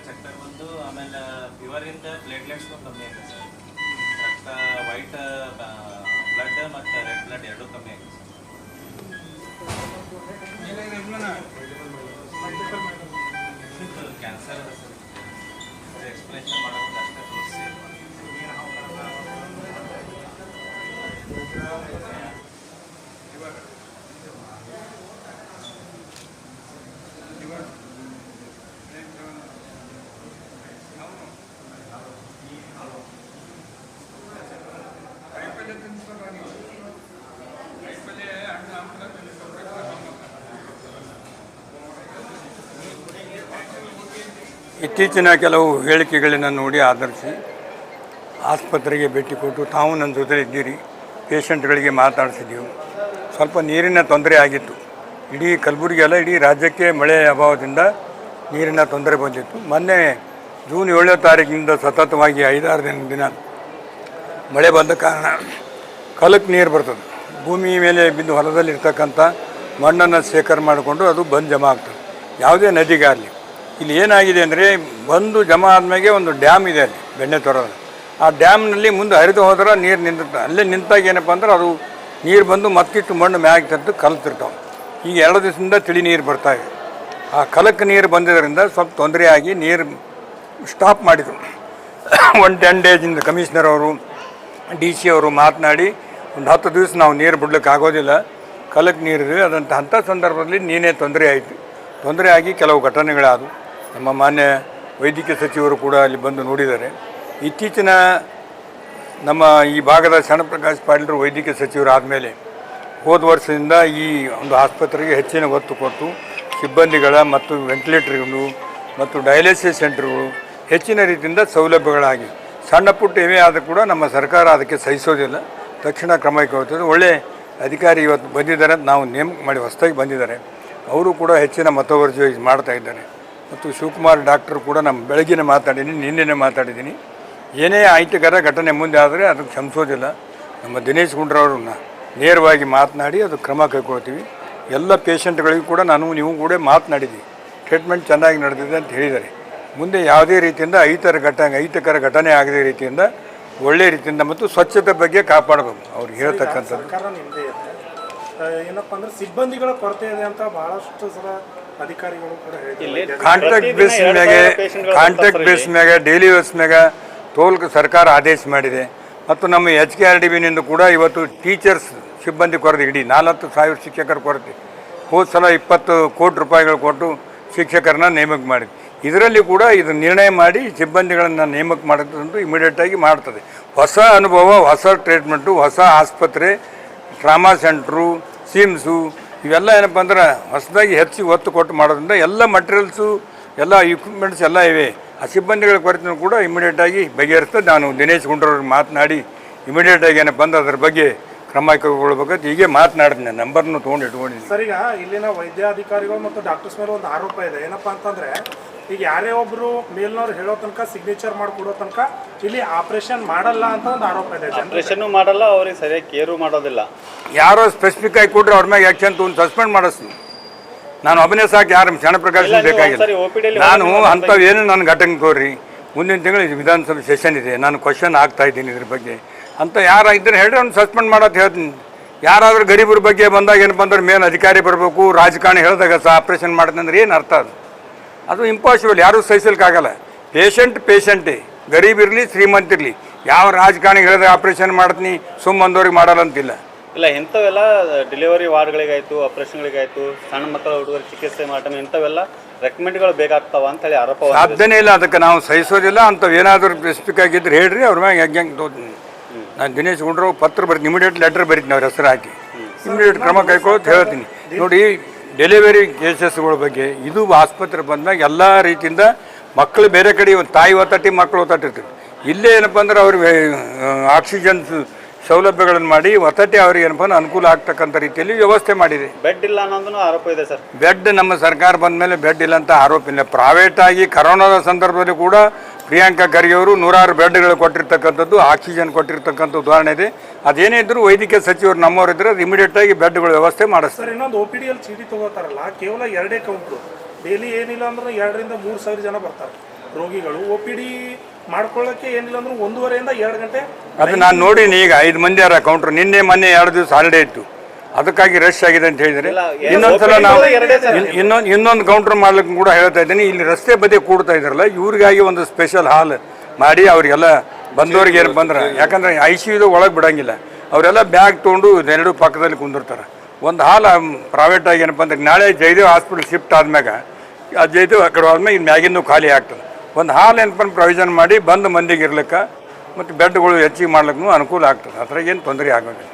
ಚಕ್ಕರ್ ಬಂದು ಆಮೇಲೆ ಫೀವರಿಂದ ಪ್ಲೇಟ್ಲೆಟ್ಸ್ ಕಮ್ಮಿ ಆಗಿದೆ ಸರ್. ರಕ್ತ ವೈಟ್ ಬ್ಲಡ್ ಮತ್ತು ರೆಡ್ ಬ್ಲಡ್ ಎರಡೂ ಕಮ್ಮಿ ಆಗಿದೆ ಸರ್. ಕ್ಯಾನ್ಸರ್ ಅದ ಸರ್. ಎಕ್ಸ್ಪ್ಲೇಷನ್ ಮಾಡೋದು ಅಷ್ಟೇ ತೋರಿಸಿ. ಇತ್ತೀಚಿನ ಕೆಲವು ಹೇಳಿಕೆಗಳನ್ನು ನೋಡಿ ಆಧರಿಸಿ ಆಸ್ಪತ್ರೆಗೆ ಭೇಟಿ ಕೊಟ್ಟು ತಾವು ನನ್ನ ಜೊತೆ ಇದ್ದೀರಿ, ಪೇಷಂಟ್ಗಳಿಗೆ ಮಾತಾಡಿಸಿದ್ದೀವಿ. ಸ್ವಲ್ಪ ನೀರಿನ ತೊಂದರೆ ಆಗಿತ್ತು. ಇಡೀ ಕಲಬುರಗಿ ಇಡೀ ರಾಜ್ಯಕ್ಕೆ ಮಳೆ ಅಭಾವದಿಂದ ನೀರಿನ ತೊಂದರೆ ಬಂದಿತ್ತು. ಮೊನ್ನೆ ಜೂನ್ 7ನೇ ತಾರೀಕಿನಿಂದ ಸತತವಾಗಿ 5-6 ದಿನ ಮಳೆ ಬಂದ ಕಾರಣ ಕಲಕ್ಕೆ ನೀರು ಬರ್ತದೆ. ಭೂಮಿ ಮೇಲೆ ಬಿದ್ದು ಹೊಲದಲ್ಲಿರ್ತಕ್ಕಂಥ ಮಣ್ಣನ್ನು ಶೇಖರಣೆ ಮಾಡಿಕೊಂಡು ಅದು ಬಂದು ಜಮಾ ಆಗ್ತದೆ, ಯಾವುದೇ ನದಿಗಾಗಲಿ. ಇಲ್ಲಿ ಏನಾಗಿದೆ ಅಂದರೆ ಬಂದು ಜಮಾ ಆದಮೇಲೆ ಒಂದು ಡ್ಯಾಮ್ ಇದೆ ಅಲ್ಲಿ ಬೆಣ್ಣೆತೊರದ. ಆ ಡ್ಯಾಮ್ನಲ್ಲಿ ಮುಂದೆ ಹರಿದು ಹೋದ್ರೆ ನೀರು ನಿಂತಿರ್ತಾವೆ. ಅಲ್ಲೇ ನಿಂತಾಗ ಏನಪ್ಪ ಅಂದ್ರೆ ಅದು ನೀರು ಬಂದು ಮತ್ತಿಟ್ಟು ಮಣ್ಣು ಮ್ಯಾಗ ತಂದು ಕಲ್ತಿರ್ತಾವೆ. ಈಗ 2 ದಿವಸದಿಂದ ತಿಳಿ ನೀರು ಬರ್ತಾಯಿವೆ. ಆ ಕಲಕ್ಕೆ ನೀರು ಬಂದಿದ್ದರಿಂದ ಸ್ವಲ್ಪ ತೊಂದರೆಯಾಗಿ ನೀರು ಸ್ಟಾಪ್ ಮಾಡಿದರು. 10 ಡೇಸಿಂದ ಕಮಿಷನರ್ ಅವರು DC ಅವರು ಮಾತನಾಡಿ ಒಂದು 10 ದಿವಸ ನಾವು ನೀರು ಬಿಡ್ಲಿಕ್ಕೆ ಆಗೋದಿಲ್ಲ, ಕಲಕ್ಕೆ ನೀರಿದೆ ಅಂಥ ಸಂದರ್ಭದಲ್ಲಿ ನೀನೇ ತೊಂದರೆ ಆಯಿತು. ತೊಂದರೆ ಆಗಿ ಕೆಲವು ಘಟನೆಗಳಾದವು. ನಮ್ಮ ಮಾನ್ಯ ವೈದ್ಯಕೀಯ ಸಚಿವರು ಕೂಡ ಅಲ್ಲಿ ಬಂದು ನೋಡಿದ್ದಾರೆ. ಇತ್ತೀಚಿನ ನಮ್ಮ ಈ ಭಾಗದ ಶರಣಪ್ರಕಾಶ್ ಪಾಟೀಲರು ವೈದ್ಯಕೀಯ ಸಚಿವರು ಆದಮೇಲೆ ಹೋದ ವರ್ಷದಿಂದ ಈ ಒಂದು ಆಸ್ಪತ್ರೆಗೆ ಹೆಚ್ಚಿನ ಒತ್ತು ಕೊಟ್ಟು ಸಿಬ್ಬಂದಿಗಳ ಮತ್ತು ವೆಂಟಿಲೇಟರ್ಗಳು ಮತ್ತು ಡಯಾಲಿಸಿಸ್ ಸೆಂಟರ್ಗಳು ಹೆಚ್ಚಿನ ರೀತಿಯಿಂದ ಸೌಲಭ್ಯಗಳಾಗಿ ಸಣ್ಣ ಪುಟ್ಟ ಏನೇ ಆದರೂ ಕೂಡ ನಮ್ಮ ಸರ್ಕಾರ ಅದಕ್ಕೆ ಸಹಿಸೋದಿಲ್ಲ, ತಕ್ಷಣ ಕ್ರಮ ಕೈಗೊಳ್ಳುತ್ತದೆ. ಒಳ್ಳೆಯ ಅಧಿಕಾರಿ ಇವತ್ತು ಬಂದಿದ್ದಾರೆ, ನಾವು ನೇಮಕ ಮಾಡಿ ಹೊಸದಾಗಿ ಬಂದಿದ್ದಾರೆ. ಅವರು ಕೂಡ ಹೆಚ್ಚಿನ ಮತವರ್ಜಿ ಮಾಡ್ತಾ ಇದ್ದಾರೆ. ಮತ್ತು ಶಿವಕುಮಾರ್ ಡಾಕ್ಟರ್ ಕೂಡ ನಮ್ಮ ಬೆಳಗ್ಗಿನ ಮಾತಾಡಿದ್ದೀನಿ, ನಿನ್ನೆ ಮಾತಾಡಿದ್ದೀನಿ. ಏನೇ ಅಹಿತಕರ ಘಟನೆ ಮುಂದೆ ಆದರೆ ಅದಕ್ಕೆ ಕ್ಷಮಿಸೋದಿಲ್ಲ. ನಮ್ಮ ದಿನೇಶ್ ಗುಂಡ್ರವ್ರನ್ನ ನೇರವಾಗಿ ಮಾತನಾಡಿ ಅದು ಕ್ರಮ ಕೈಗೊಳ್ತೀವಿ. ಎಲ್ಲ ಪೇಷಂಟ್ಗಳಿಗೂ ಕೂಡ ನೀವು ಕೂಡ ಮಾತನಾಡಿದ್ದೀವಿ, ಟ್ರೀಟ್ಮೆಂಟ್ ಚೆನ್ನಾಗಿ ನಡೆದಿದೆ ಅಂತ ಹೇಳಿದ್ದಾರೆ. ಮುಂದೆ ಯಾವುದೇ ರೀತಿಯಿಂದ ಅಹಿತಕರ ಘಟನೆ ಆಗದೇ ರೀತಿಯಿಂದ ಒಳ್ಳೆಯ ರೀತಿಯಿಂದ ಮತ್ತು ಸ್ವಚ್ಛತೆ ಬಗ್ಗೆ ಕಾಪಾಡಬೇಕು ಅವ್ರಿಗೆ ಹೇಳ್ತಕ್ಕಂಥದ್ದು. ಏನಪ್ಪ ಅಂದ್ರೆ ಸಿಬ್ಬಂದಿಗಳ ಕೊರತೆ ಇದೆ ಅಂತ ಬಹಳಷ್ಟು ಸಲ ಅಧಿಕಾರಿಗಳು ಕೂಡ ಹೇಳಿದ್ದಾರೆ. ಕಾಂಟ್ರಾಕ್ಟ್ ಬೇಸ್ ಮ್ಯಾಗ ಡೈಲಿ ಬೇಸ್ ಮ್ಯಾಗ ತೋಲ್ಕ ಸರ್ಕಾರ ಆದೇಶ ಮಾಡಿದೆ. ಮತ್ತು ನಮ್ಮ HKRDBನಿಂದ ಕೂಡ ಇವತ್ತು ಟೀಚರ್ಸ್ ಸಿಬ್ಬಂದಿ ಕೊರತೆ, ಇಡೀ 40,000 ಶಿಕ್ಷಕರ ಕೊರತೆ. ಹೋದ ಸಲ 20 ಕೋಟಿ ರೂಪಾಯಿಗಳು ಕೊಟ್ಟು ಶಿಕ್ಷಕರನ್ನ ನೇಮಕ ಮಾಡಿದೆ. ಇದರಲ್ಲಿ ಕೂಡ ಇದು ನಿರ್ಣಯ ಮಾಡಿ ಸಿಬ್ಬಂದಿಗಳನ್ನು ನೇಮಕ ಮಾಡೋದಂತೂ ಇಮಿಡಿಯೇಟಾಗಿ ಮಾಡ್ತದೆ. ಹೊಸ ಅನುಭವ, ಹೊಸ ಟ್ರೀಟ್ಮೆಂಟು, ಹೊಸ ಆಸ್ಪತ್ರೆ, ಟ್ರಾಮಾ ಸೆಂಟ್ರು, ಸಿಮ್ಸು ಇವೆಲ್ಲ ಏನಪ್ಪ ಅಂದ್ರೆ ಹೊಸದಾಗಿ ಹೆಚ್ಚು ಒತ್ತು ಕೊಟ್ಟು ಮಾಡೋದ್ರಿಂದ ಎಲ್ಲ ಮಟೀರಿಯಲ್ಸು ಎಲ್ಲ ಇಕ್ವಿಪ್ಮೆಂಟ್ಸ್ ಎಲ್ಲ ಇವೆ. ಆ ಸಿಬ್ಬಂದಿಗಳ ಕೊರತೆಯೂ ಕೂಡ ಇಮಿಡಿಯೇಟಾಗಿ ಬಗೆಹರಿಸ್ತದೆ. ನಾನು ದಿನೇಶ್ ಗುಂಡ್ರವ್ರಿಗೆ ಮಾತನಾಡಿ ಇಮಿಡಿಯೇಟಾಗಿ ಏನಪ್ಪ ಅಂದ್ರೆ ಅದ್ರ ಬಗ್ಗೆ ಕ್ರಮ ಕೈಗೊಳ್ಬೇಕಂತ ಹೀಗೆ ಮಾತನಾಡ್ತೀನಿ. ನಂಬರ್ನು ತೊಗೊಂಡು ಇಟ್ಕೊಂಡಿದ್ದೀನಿ. ಸರ್, ಈಗ ಇಲ್ಲಿನ ವೈದ್ಯಾಧಿಕಾರಿಗಳು ಮತ್ತು ಡಾಕ್ಟರ್ಸ್ ಮೇಲೆ ಒಂದು ಆರೋಪ ಇದೆ. ಏನಪ್ಪ ಅಂತಂದರೆ ಈಗ ಯಾರೇ ಒಬ್ಬರು ಮೇಲ್ನವ್ರು ಹೇಳೋ ತನಕ ಸಿಗ್ನೇಚರ್ ಮಾಡಿಕೊಡೋ ತನಕ ಇಲ್ಲಿ ಆಪರೇಷನ್ ಮಾಡಲ್ಲ ಅಂತ ಒಂದು ಆರೋಪ ಇದೆ. ಆಪರೇಷನ್ ಮಾಡಲ್ಲ, ಅವ್ರಿಗೆ ಸರಿಯಾಗಿ ಕೇರು ಮಾಡೋದಿಲ್ಲ. ಯಾರೋ ಸ್ಪೆಸಿಫಿಕ್ ಆಗಿ ಕೊಟ್ಟರೆ ಅವ್ರ ಮ್ಯಾಗ ಆ್ಯಕ್ಷನ್ ತೊಗೊಂಡು ಸಸ್ಪೆಂಡ್ ಮಾಡಿಸ್ತೀನಿ. ನಾನು ಒಬ್ಬನೇ ಸಾಕು, ಯಾರು ಶರಣಪ್ರಕಾಶ್ ಬೇಕಾಗಿಲ್ಲ. ನಾನು ಅಂಥವೇನು ನನ್ನ ಘಟನೆ ತೋರಿ ಮುಂದಿನ ತಿಂಗಳು ವಿಧಾನಸಭೆ ಸೆಷನ್ ಇದೆ, ನಾನು ಕ್ವಶನ್ ಆಗ್ತಾ ಇದ್ದೀನಿ ಇದ್ರ ಬಗ್ಗೆ ಅಂತ ಯಾರು ಇದ್ರೆ ಹೇಳ್ರಿ ಅವ್ನು ಸಸ್ಪೆಂಡ್ ಮಾಡೋದು ಹೇಳ್ತೀನಿ. ಯಾರಾದರೂ ಗರೀಬರ ಬಗ್ಗೆ ಬಂದಾಗ ಏನಪ್ಪ ಅಂದ್ರೆ ಮೇನ್ ಅಧಿಕಾರಿ ಬರಬೇಕು, ರಾಜಕಾರಣಿ ಹೇಳಿದಾಗ ಆಪ್ರೇಷನ್ ಮಾಡ್ತೀನಿ ಅಂದ್ರೆ ಏನು ಅರ್ಥ? ಅದು ಇಂಪಾಸಿಬಲ್, ಯಾರೂ ಸಹಿಸಲಿಕ್ಕಾಗಲ್ಲ. ಪೇಷಂಟೇ ಗರೀಬ್ ಇರಲಿ ಶ್ರೀಮಂತ ಇರಲಿ, ಯಾವ ರಾಜಕಾರಣಿ ಹೇಳಿದ್ರೆ ಆಪ್ರೇಷನ್ ಮಾಡ್ತೀನಿ ಸುಮ್ಮಂದವ್ರಿಗೆ ಮಾಡಲ್ಲ ಅಂತಿಲ್ಲ. ಇಲ್ಲ, ಇಂಥವೆಲ್ಲ ಡೆಲಿವರಿ ವಾರ್ಡ್ಗಳಿಗಾಯಿತು, ಆಪ್ರೇಷನ್ಗಳಿಗಾಯಿತು, ಸಣ್ಣ ಮಕ್ಕಳ ಹುಡುಗರ ಚಿಕಿತ್ಸೆ ಮಾಡೋಣ ಇಂಥವೆಲ್ಲ ರೆಕಮೆಂಡ್ಗಳು ಬೇಕಾಗ್ತಾವ ಅಂತೇಳಿ ಆರೋಪ. ಸಾಧ್ಯನೇ ಇಲ್ಲ, ಅದಕ್ಕೆ ನಾವು ಸಹಿಸೋದಿಲ್ಲ. ಅಂಥವು ಏನಾದರೂ ಸ್ಪೆಸಿಫಿಕ್ ಆಗಿದ್ರೆ ಹೇಳ್ರಿ, ಅವ್ರ ಮ್ಯಾಗ ಹೆಂಗೆ ತೋತೀನಿ. ನಾನು ದಿನೇಶ್ ಗುಂಡ್ರಾವ್ ಪತ್ರ ಬರ್ತೀನಿ, ಇಮಿಡಿಯೇಟ್ ಲೆಟರ್ ಬರೀತೀನಿ, ಅವ್ರ ಹೆಸರು ಹಾಕಿ ಇಮಿಡಿಯೇಟ್ ಕ್ರಮ ಕೈಗೊಳ್ಳೋದು ಹೇಳ್ತೀನಿ. ನೋಡಿ, ಡೆಲಿವರಿ ಕೇಸಸ್ಗಳ ಬಗ್ಗೆ ಇದು ಆಸ್ಪತ್ರೆ ಬಂದಾಗ ಎಲ್ಲ ರೀತಿಯಿಂದ ಮಕ್ಕಳು ಬೇರೆ ಕಡೆ ಒಂದು ತಾಯಿ ಒತ್ತಟ್ಟಿ ಮಕ್ಕಳು ಒತ್ತಟ್ಟಿರ್ತೀವಿ. ಇಲ್ಲೇ ಏನಪ್ಪ ಅಂದ್ರೆ ಅವ್ರಿಗೆ ಆಕ್ಸಿಜನ್ಸ್ ಸೌಲಭ್ಯಗಳನ್ನು ಮಾಡಿ ವಸತಿ ಅವರಿಗೆ ಏನಪ್ಪ ಅಂದ್ರೆ ಅನುಕೂಲ ಆಗ್ತಕ್ಕಂಥ ರೀತಿಯಲ್ಲಿ ವ್ಯವಸ್ಥೆ ಮಾಡಿದೆ. ಬೆಡ್ ಇಲ್ಲ ಅನ್ನೋದನ್ನು ಆರೋಪ ಇದೆ ಸರ್. ಬೆಡ್ ನಮ್ಮ ಸರ್ಕಾರ ಬಂದ ಮೇಲೆ ಬೆಡ್ ಇಲ್ಲ ಅಂತ ಆರೋಪ ಇಲ್ಲ. ಪ್ರೈವೇಟಾಗಿ ಕರೋನಾದ ಸಂದರ್ಭದಲ್ಲಿ ಕೂಡ ಪ್ರಿಯಾಂಕಾ ಖರ್ಗೆ ಅವರು 106 ಬೆಡ್ಗಳು ಕೊಟ್ಟಿರ್ತಕ್ಕಂಥದ್ದು, ಆಕ್ಸಿಜನ್ ಕೊಟ್ಟಿರ್ತಕ್ಕಂಥ ಉದಾಹರಣೆ ಇದೆ. ಅದೇನೇ ಇದ್ದರೂ ವೈದ್ಯಕೀಯ ಸಚಿವರು ನಮ್ಮವರಿದ್ದರೆ ಇಮಿಡಿಯೇಟಾಗಿ ಬೆಡ್ಗಳ ವ್ಯವಸ್ಥೆ ಮಾಡಿಸ್ತಾರೆ. ಸರ್ ಇನ್ನೊಂದು OPD ಅಲ್ಲಿ ಚೀಟಿ ತಗೋತಾರಲ್ಲ, ಕೇವಲ 2 ಕೌಂಟ್ರು, ಡೈಲಿ ಏನಿಲ್ಲ ಅಂದ್ರೆ 2 ರಿಂದ 3 ಸಾವಿರ ಜನ ಬರ್ತಾರೆ ರೋಗಿಗಳು. OPD ಮಾಡ್ಕೊಳ್ಳೋಕ್ಕೆ ಏನಿಲ್ಲ ಅಂದ್ರೆ 1.5 ರಿಂದ 2 ಗಂಟೆ. ಅದು ನಾನು ನೋಡೀನಿ. ಈಗ 5 ಮಂದಿ ಯಾರ ಕೌಂಟ್ರು, ನಿನ್ನೆ ಮೊನ್ನೆ 2 ದಿವಸ ಹಾಲಿಡೇ ಇತ್ತು, ಅದಕ್ಕಾಗಿ ರಶ್ ಆಗಿದೆ ಅಂತ ಹೇಳಿದರೆ ಇನ್ನೊಂದ್ಸಲ ನಾವು ಇನ್ನೊಂದು ಕೌಂಟರ್ ಮಾಡ್ಲಿಕ್ಕೆ ಕೂಡ ಹೇಳ್ತಾ ಇದ್ದೀನಿ. ಇಲ್ಲಿ ರಸ್ತೆ ಬದಿ ಕೂಡ್ತಾ ಇದ್ದಾರಲ್ಲ, ಇವ್ರಿಗಾಗಿ ಒಂದು ಸ್ಪೆಷಲ್ ಹಾಲ್ ಮಾಡಿ ಅವರಿಗೆಲ್ಲ ಬಂದವರಿಗೆ ಏನು ಬಂದ್ರೆ, ಯಾಕಂದರೆ ICU ಒಳಗೆ ಬಿಡೋಂಗಿಲ್ಲ, ಅವರೆಲ್ಲ ಬ್ಯಾಗ್ ತೊಗೊಂಡು 2 ಪಕ್ಕದಲ್ಲಿ ಕುಂದಿರ್ತಾರೆ. ಒಂದು ಹಾಲ್ ಪ್ರೈವೇಟಾಗಿ ಏನಪ್ಪ ಅಂದ್ರೆ ನಾಳೆ ಜಯದೇವ್ ಹಾಸ್ಪಿಟಲ್ ಶಿಫ್ಟ್ ಆದ್ಮ್ಯಾಗ ಆ ಜಯದೇವ್ ಆ ಕಡೆ ಆದ್ಮೇಲೆ ಇನ್ನು ಮ್ಯಾಗಿನ್ನೂ ಖಾಲಿ ಆಗ್ತದೆ. ಒಂದು ಹಾಲ್ ಏನಪ್ಪ ಪ್ರೊವಿಷನ್ ಮಾಡಿ ಬಂದು ಮಂದಿಗೆ ಇರ್ಲಿಕ್ಕೆ ಮತ್ತು ಬೆಡ್ಗಳು ಹೆಚ್ಚಿಗೆ ಮಾಡ್ಲಿಕ್ಕೂ ಅನುಕೂಲ ಆಗ್ತದೆ. ಅದ್ರಾಗ ಏನು ತೊಂದರೆ ಆಗೋದಿಲ್ಲ.